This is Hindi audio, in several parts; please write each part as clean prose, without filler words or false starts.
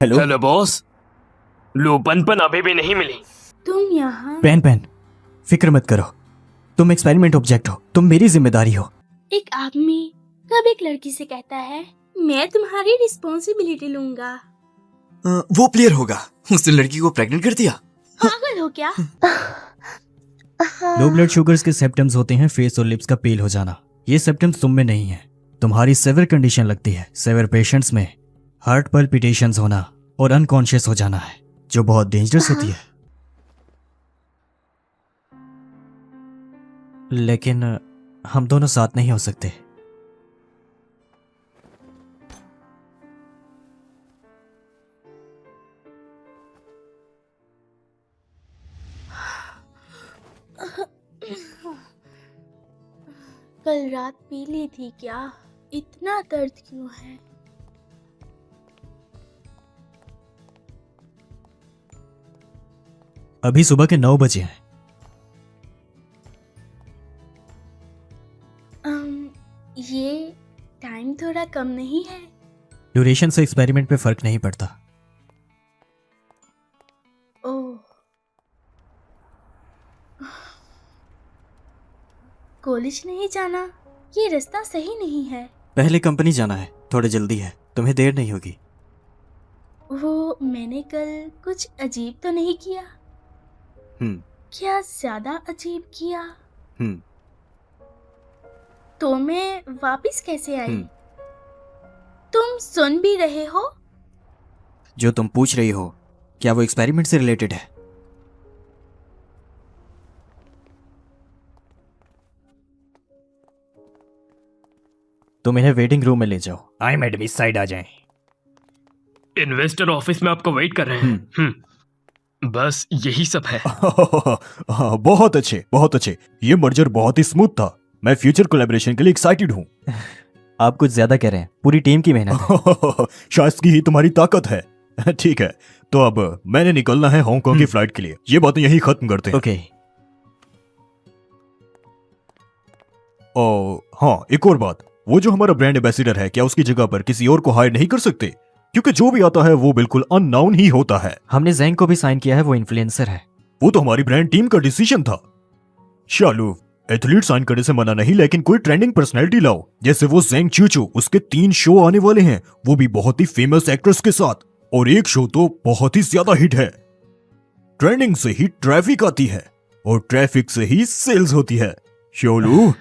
Hello hello boss. लूपन अभी भी नहीं मिली। तुम यहाँ? पेन, फिक्र मत करो। तुम एक्सपेरिमेंट ऑब्जेक्ट हो, तुम मेरी जिम्मेदारी हो। एक आदमी कब एक लड़की से कहता है मैं तुम्हारी रिस्पॉन्सिबिलिटी लूंगा? वो प्लेयर होगा, उसने लड़की को प्रेग्नेंट कर दिया। पागल हो क्या? लो ब्लड शुगर्स के सिम्टम्स होते हैं फेस और लिप्स का पेल हो जाना। ये सिम्टम्स तुम में नहीं है, तुम्हारी सेवर कंडीशन लगती है। सेवर पेशेंट्स में हार्ट पल्पिटेशंस होना और अनकॉन्शियस हो जाना है, जो बहुत डेंजरस होती है। लेकिन हम दोनों साथ नहीं हो सकते। कल रात पी ली थी क्या? इतना दर्द क्यों है? अभी सुबह के 9 बजे हैं। ये टाइम थोड़ा कम नहीं है? ड्यूरेशन से एक्सपेरिमेंट पे फर्क नहीं पड़ता। ओह, कॉलेज नहीं जाना? ये रास्ता सही नहीं है। पहले कंपनी जाना है, थोड़ी जल्दी है, तुम्हें देर नहीं होगी। वो मैंने कल कुछ अजीब तो नहीं किया? क्या ज्यादा अजीब किया? तो मैं वापस कैसे आई? तुम सुन भी रहे हो? जो तुम पूछ रही हो, क्या वो एक्सपेरिमेंट से रिलेटेड है? तुम इन्हें वेटिंग रूम में ले जाओ। आई मैडम, इस साइड आ जाएं। इन्वेस्टर ऑफिस में आपको वेट कर रहे हैं। बस यही सब है। हाँ, बहुत अच्छे, बहुत अच्छे। ये मर्जर बहुत ही स्मूथ था। मैं फ्यूचर कोलैबोरेशन के लिए एक्साइटेड हूँ। आप कुछ ज्यादा कह रहे हैं, पूरी टीम की मेहनत है। शायद ही तुम्हारी ताकत है। ठीक है, तो अब मैंने निकलना है हांगकांग की फ्लाइट के लिए। ये बातें यहीं खत्म करते हैं। ओके। हाँ, एक और बात, वो जो हमारा ब्रांड एम्बेसडर है, क्या उसकी जगह पर किसी और को हायर नहीं कर सकते? क्योंकि जो भी आता है वो बिल्कुल अननाउन ही होता है। हमने जैंग को भी साइन किया है, वो इन्फ्लुएंसर है। वो तो हमारी ब्रांड टीम का डिसीजन था। शालू, एथलीट साइन करने से मना नहीं, लेकिन कोई ट्रेंडिंग पर्सनैलिटी लाओ, जैसे वो ज़ेंग चूचू। उसके 3 शो आने वाले हैं, वो भी बहुत ही फेमस एक्ट्रेस के साथ, और एक शो तो बहुत ही ज्यादा हिट है। ट्रेंडिंग से ही ट्रैफिक आती है, और ट्रैफिक से ही सेल्स होती है। शालू,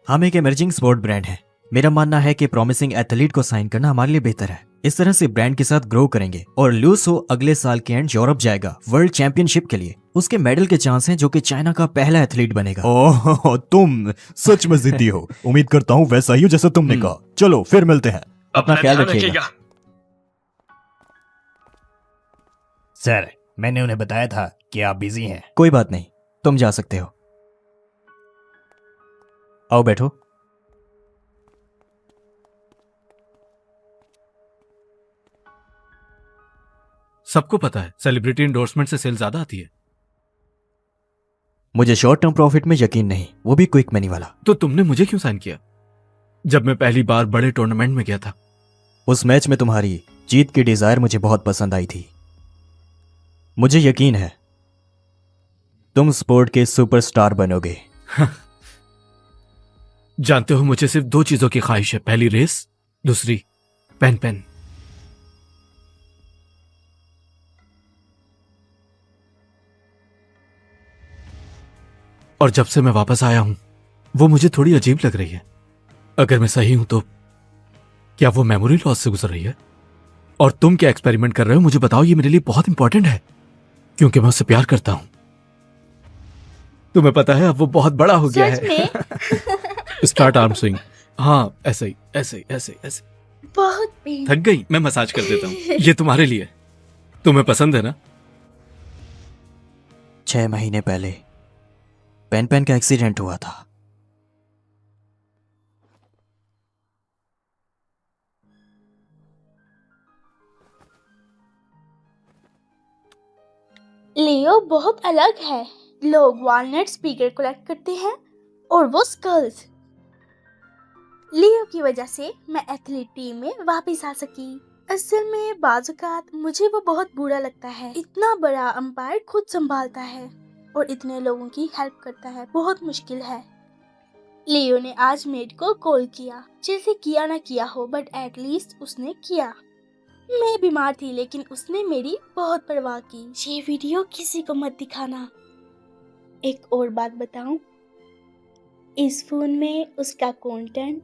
हम एक इमर्जिंग स्पोर्ट ब्रांड है। मेरा मानना है कि प्रॉमिसिंग एथलीट को साइन करना हमारे लिए बेहतर है। इस तरह से ब्रांड के साथ ग्रो करेंगे। और लूसो अगले साल के एंड यूरोप जाएगा वर्ल्ड चैंपियनशिप के लिए। उसके मेडल के चांस हैं, जो कि चाइना का पहला एथलीट बनेगा। ओह, तुम सच में जिद्दी हो। उम्मीद करता हूँ वैसा ही हो जैसा तुमने कहा। चलो फिर मिलते हैं। अपना ख्याल रखिएगा। सर, मैंने उन्हें बताया था कि आप बिजी हैं। कोई बात नहीं, तुम जा सकते हो। आओ बैठो। सबको पता है सेलिब्रिटी एंडोर्समेंट से सेल ज्यादा आती है। मुझे शॉर्ट टर्म प्रॉफिट में यकीन नहीं, वो भी क्विक मनी वाला। तो तुमने मुझे क्यों साइन किया जब मैं पहली बार बड़े टूर्नामेंट में गया था? उस मैच में तुम्हारी जीत की डिजायर मुझे बहुत पसंद आई थी। मुझे यकीन है तुम स्पोर्ट के सुपरस्टार बनोगे। जानते हो, मुझे सिर्फ 2 चीजों की ख्वाहिश है। पहली रेस, दूसरी पेन। और जब से मैं वापस आया हूं, वो मुझे थोड़ी अजीब लग रही है। अगर मैं सही हूं तो क्या वो मेमोरी लॉस से गुजर रही है? और तुम क्या एक्सपेरिमेंट कर रहे हो, मुझे बताओ। ये मेरे लिए बहुत इंपॉर्टेंट है, क्योंकि मैं उससे प्यार करता हूं। तुम्हें पता है, अब वो बहुत बड़ा हो गया सच है। में? Start arm swing. हाँ, ऐसे ही, ऐसे। बहुत पेन। थक गई? मैं मसाज कर देता हूँ। ये तुम्हारे लिए। तुम्हें पसंद है ना? 6 महीने पहले पेन का एक्सीडेंट हुआ था। लियो बहुत अलग है। लोग वॉलनट स्पीकर कलेक्ट करते हैं और वो स्कल्स। लियो की वजह से मैं एथलीट टीम में वापस आ सकी। असल में बाज़-औक़ात मुझे वो बहुत बुरा लगता है। इतना बड़ा अंपायर खुद संभालता है और इतने लोगों की हेल्प करता है, बहुत मुश्किल है। लियो ने आज मेड को कॉल किया, जैसे किया ना किया हो, बट एटलीस्ट उसने किया। मैं बीमार थी लेकिन उसने मेरी बहुत परवाह की। ये वीडियो किसी को मत दिखाना। एक और बात बताऊं, इस फोन में उसका कंटेंट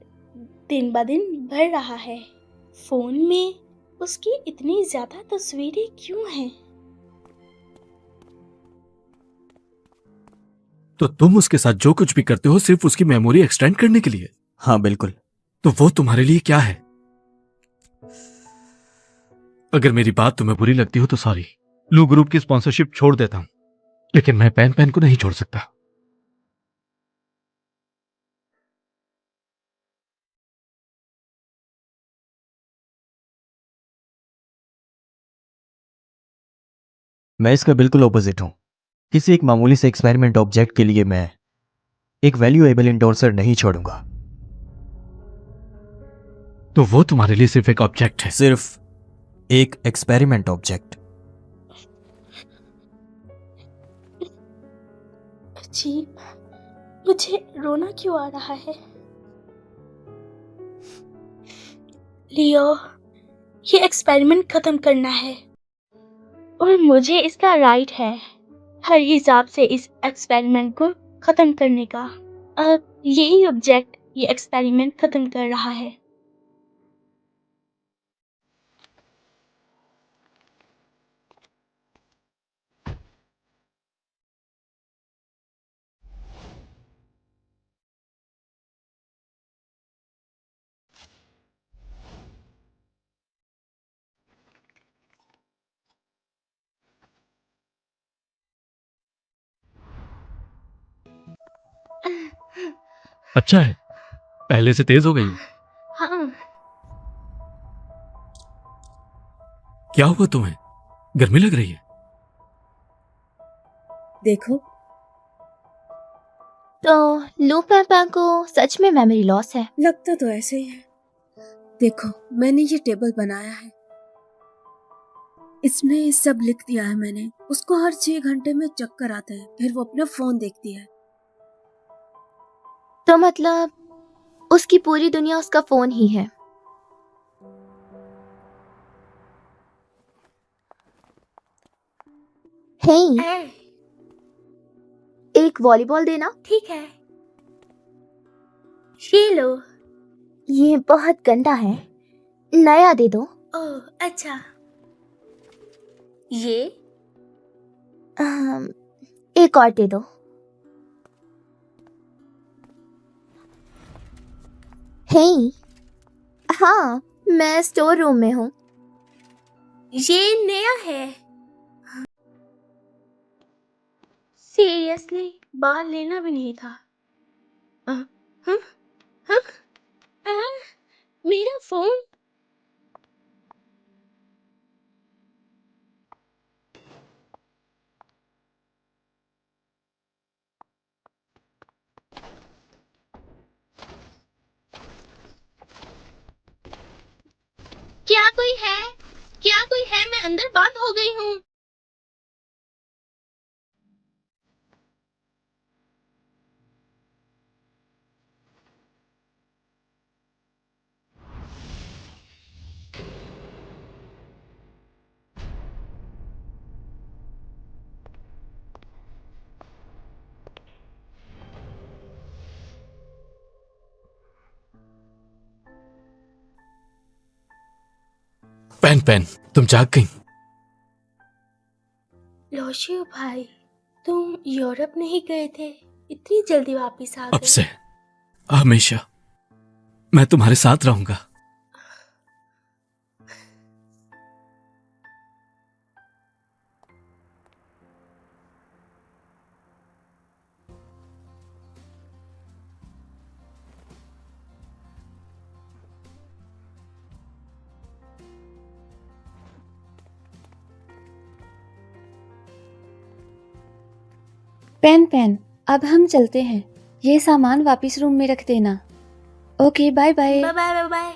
दिन ब दिन बढ़ रहा है। फोन में उसकी इतनी ज्यादा तस्वीरें क्यों हैं? तो तुम उसके साथ जो कुछ भी करते हो सिर्फ उसकी मेमोरी एक्सटेंड करने के लिए? हाँ बिल्कुल। तो वो तुम्हारे लिए क्या है? अगर मेरी बात तुम्हें बुरी लगती हो तो सॉरी। लू ग्रुप की स्पॉन्सरशिप छोड़ देता हूं, लेकिन मैं पैन पैन को नहीं छोड़ सकता। मैं इसका बिल्कुल ऑपोजिट हूँ। किसी एक मामूली से एक्सपेरिमेंट ऑब्जेक्ट के लिए मैं एक वैल्यूएबल इंडोर्सर नहीं छोड़ूंगा। तो वो तुम्हारे लिए सिर्फ एक ऑब्जेक्ट है? सिर्फ एक एक्सपेरिमेंट ऑब्जेक्ट। अजीब, मुझे रोना क्यों आ रहा है? लियो, ये एक्सपेरिमेंट खत्म करना है और मुझे इसका राइट है हर हिसाब से इस एक्सपेरिमेंट को खत्म करने का। अब यही ऑब्जेक्ट ये एक्सपेरिमेंट खत्म कर रहा है। अच्छा है, पहले से तेज हो गई। हाँ, क्या हुआ तुम्हें? गर्मी लग रही है? देखो, तो लू पापा को सच में मेमोरी लॉस है। लगता तो ऐसे ही है। देखो, मैंने ये टेबल बनाया है, इसमें सब लिख दिया है मैंने। उसको हर 6 घंटे में चक्कर आते हैं, फिर वो अपना फोन देखती है। तो मतलब उसकी पूरी दुनिया उसका फोन ही है। हे, एक वॉलीबॉल देना। ठीक है, ये लो। ये बहुत गंदा है, नया दे दो। ओह अच्छा, ये एक और दे दो। हे, हाँ, मैं स्टोर रूम में हूँ। ये नया है। सीरियसली, बाहर लेना भी नहीं था। हाँ, हाँ, मेरा फोन। क्या कोई है? क्या कोई है? मैं अंदर बंद हो गई हूँ। पैन पैन, तुम जाग गई? लोशियो भाई, तुम यूरोप नहीं गए थे, इतनी जल्दी वापस आ अब गए। से हमेशा मैं तुम्हारे साथ रहूंगा। पेन पेन, अब हम चलते हैं। ये सामान वापस रूम में रख देना। Okay, bye bye. Bye bye bye bye.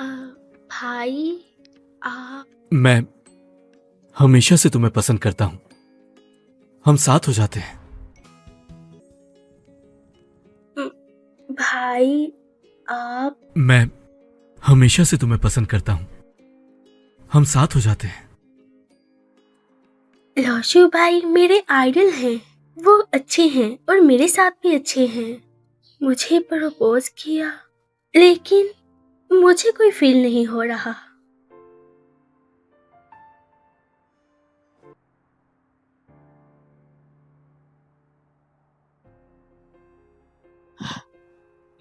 भाई आप मैं हमेशा से तुम्हें पसंद करता हूं। हम साथ हो जाते हैं। भाई आप मैं हमेशा से तुम्हें पसंद करता हूं। हम साथ हो जाते हैं। लौशु भाई मेरे आइडल हैं। वो अच्छे हैं और मेरे साथ भी अच्छे हैं। मुझे प्रपोज किया लेकिन मुझे कोई फील नहीं हो रहा।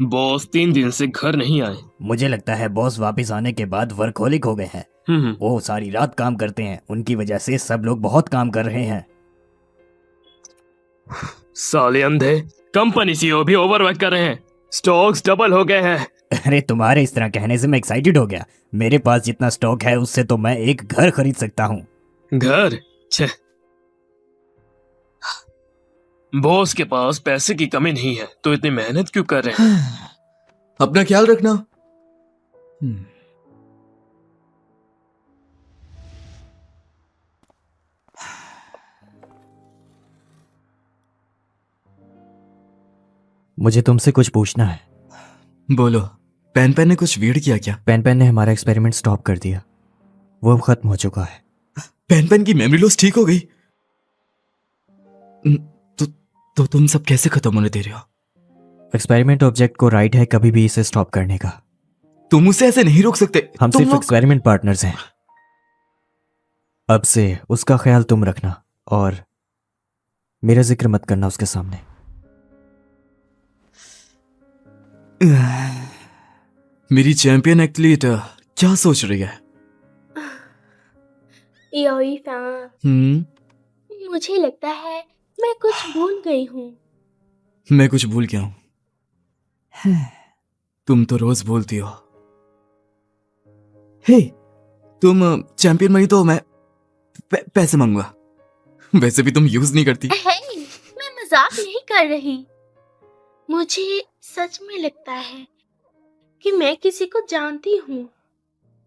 बॉस 3 दिन से घर नहीं आए। मुझे लगता है बॉस वापस आने के बाद वर्कहोलिक हो गए हैं। वो सारी रात काम करते हैं, उनकी वजह से सब लोग बहुत काम कर रहे हैं। साले अंधे, कंपनी सीईओ भी ओवरवर्क कर रहे हैं। स्टॉक्स डबल हो गए हैं। अरे तुम्हारे इस तरह कहने से मैं एक्साइटेड हो गया। मेरे पास जितना स्टॉक है उससे तो मैं एक घर खरीद सकता हूँ। घर? छे, बॉस के पास पैसे की कमी नहीं है तो इतनी मेहनत क्यों कर रहे हैं? अपना ख्याल रखना। मुझे तुमसे कुछ पूछना है। बोलो। पेन पेन ने कुछ वीड किया क्या? पेन पेन ने हमारा एक्सपेरिमेंट स्टॉप कर दिया। वो अब खत्म हो चुका है। पेन पेन की मेमोरी लॉस ठीक हो गई? तो तुम सब कैसे खत्म होने दे रहे हो? एक्सपेरिमेंट ऑब्जेक्ट को राइट है कभी भी इसे स्टॉप करने का। तुम उसे ऐसे नहीं रोक सकते। हम तुम सिर्फ एक्सपेरिमेंट पार्टनर्स हैं। अब से उसका ख्याल तुम रखना और मेरा जिक्र मत करना उसके सामने। मेरी चैंपियन एथलीट क्या सोच रही है? योई फैन, मुझे लगता है मैं कुछ भूल गई हूँ। मैं कुछ भूल गया हूं। तुम तो रोज बोलती हो। हे, तुम चैंपियन बनी तो मैं पैसे मांगूंगा। वैसे भी तुम यूज नहीं करती। मैं मजाक नहीं कर रही। मुझे सच में लगता है कि मैं किसी को जानती हूँ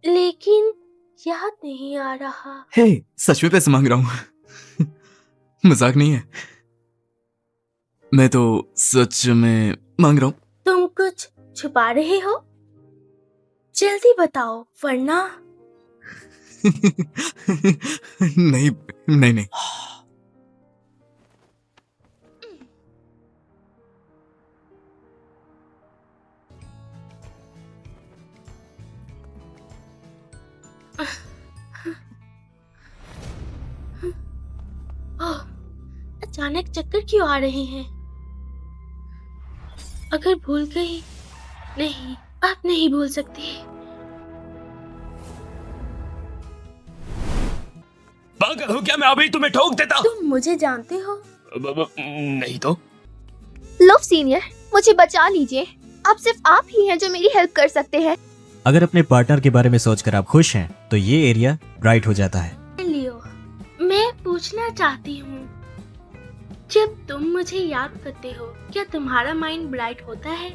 लेकिन याद नहीं आ रहा। हे, सच में पैसे मांग रहा हूँ। मजाक नहीं है। मैं तो सच में मांग रहा हूँ। तुम कुछ छुपा रहे हो? जल्दी बताओ वरना। नहीं नहीं नहीं। अचानक चक्कर क्यों आ रहे हैं? अगर भूल गई? नहीं, आप नहीं भूल सकती। पागल हो क्या? मैं अभी तुम्हें ठोक देता। तुम मुझे जानते हो? नहीं तो। लो सीनियर, मुझे बचा लीजिए। आप सिर्फ आप ही हैं जो मेरी हेल्प कर सकते हैं। अगर अपने पार्टनर के बारे में सोचकर आप खुश हैं तो ये एरिया ब्राइट हो जाता है। लियो, मैं पूछना चाहती हूँ, जब तुम मुझे याद करते हो क्या तुम्हारा माइंड ब्राइट होता है?